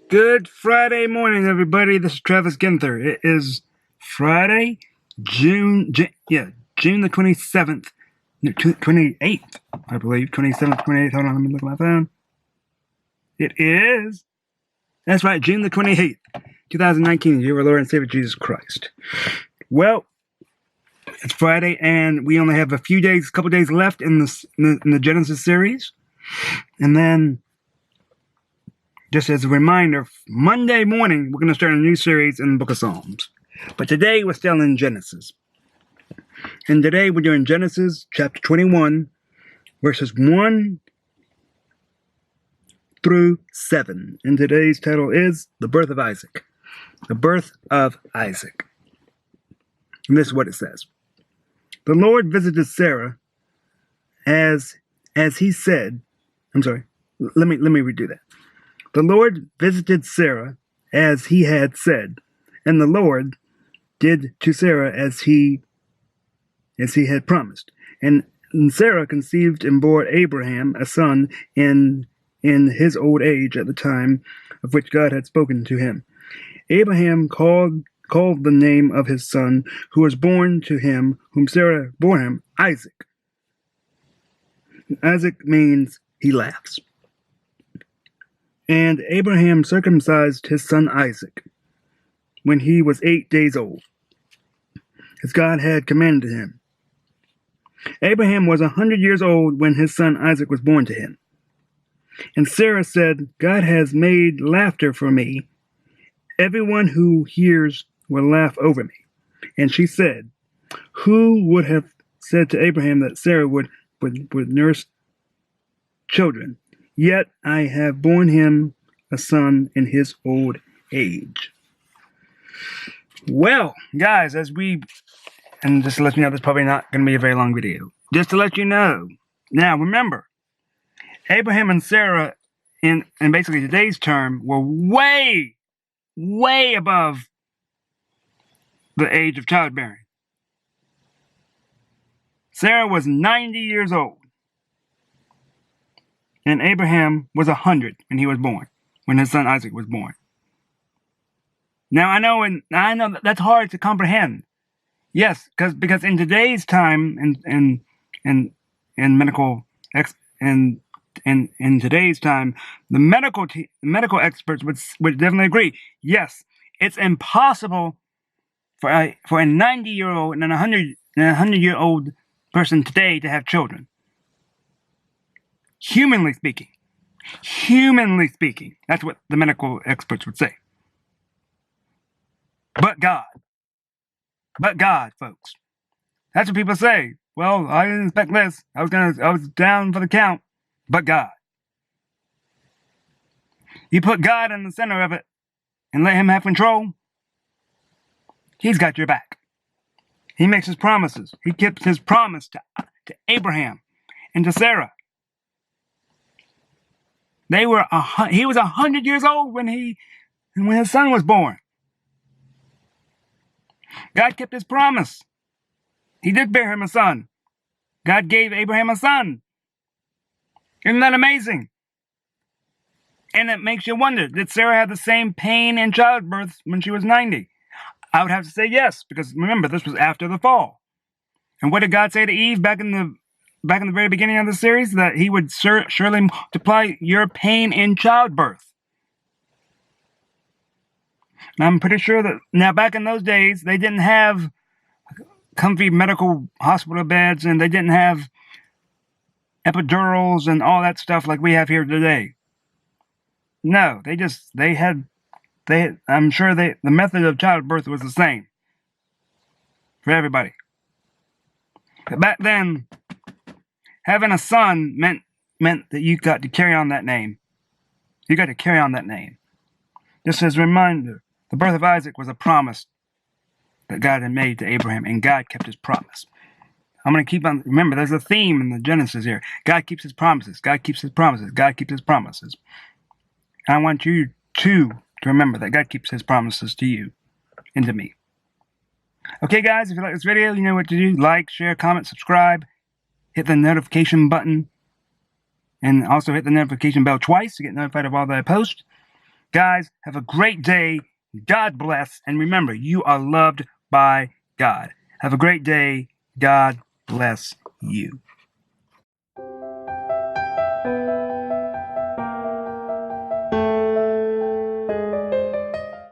Good Friday morning, everybody. This is Travis Ginther. It is Friday, June the 27th, 28th, I believe. 27th, 28th. Hold on, let me look at my phone. That's right, June the 28th, 2019, year of our Lord and Savior Jesus Christ. Well, it's Friday, and we only have a couple days left in the Genesis series. And then, just as a reminder, Monday morning, we're going to start a new series in the book of Psalms. But today, we're still in Genesis. And today, we're doing Genesis chapter 21, verses 1 through 7. And today's title is The Birth of Isaac. The Birth of Isaac. And this is what it says. The Lord visited Sarah as he said. I'm sorry. Let me redo that. The Lord visited Sarah as he had said, and the Lord did to Sarah as he had promised. And Sarah conceived and bore Abraham a son in his old age at the time of which God had spoken to him. Abraham called the name of his son who was born to him, whom Sarah bore him, Isaac. Isaac means he laughs. And Abraham circumcised his son Isaac when he was 8 days old, as God had commanded him. Abraham was 100 years old when his son Isaac was born to him. And Sarah said, God has made laughter for me. Everyone who hears will laugh over me. And she said, who would have said to Abraham that Sarah would nurse children? Yet I have borne him a son in his old age. Well, guys, and just to let you know, this is probably not going to be a very long video. Just to let you know. Now, remember, Abraham and Sarah, in basically today's term, were way, way above the age of childbearing. Sarah was 90 years old. And Abraham was 100 when he was born, when his son Isaac was born. Now I know that's hard to comprehend. Yes, because in today's time, in today's time, the medical experts would definitely agree. Yes, it's impossible for a 90-year-old and a 100-year-old person today to have children. Humanly speaking, that's what the medical experts would say. But God, folks. That's what people say. Well, I didn't expect this. I was down for the count. But God. You put God in the center of it and let him have control. He's got your back. He makes his promises. He keeps his promise to Abraham and to Sarah. He was 100 years old when his son was born. God kept his promise. He did bear him a son. God gave Abraham a son. Isn't that amazing? And it makes you wonder, did Sarah have the same pain in childbirth when she was 90? I would have to say yes, because remember, this was after the fall. And what did God say to Eve back in the very beginning of the series? That he would surely multiply your pain in childbirth. And I'm pretty sure that now back in those days, they didn't have comfy medical hospital beds, and they didn't have epidurals and all that stuff like we have here today. No, I'm sure the method of childbirth was the same for everybody. But back then, having a son meant that you got to carry on that name. You got to carry on that name. Just as a reminder, the birth of Isaac was a promise that God had made to Abraham, and God kept his promise. I'm going to keep on. Remember, there's a theme in the Genesis here. God keeps his promises. God keeps his promises. God keeps his promises. I want you to remember that God keeps his promises to you and to me. Okay, guys, if you like this video, you know what to do. Like, share, comment, subscribe. Hit the notification button. And also hit the notification bell twice to get notified of all that I post. Guys, have a great day. God bless. And remember, you are loved by God. Have a great day. God bless you.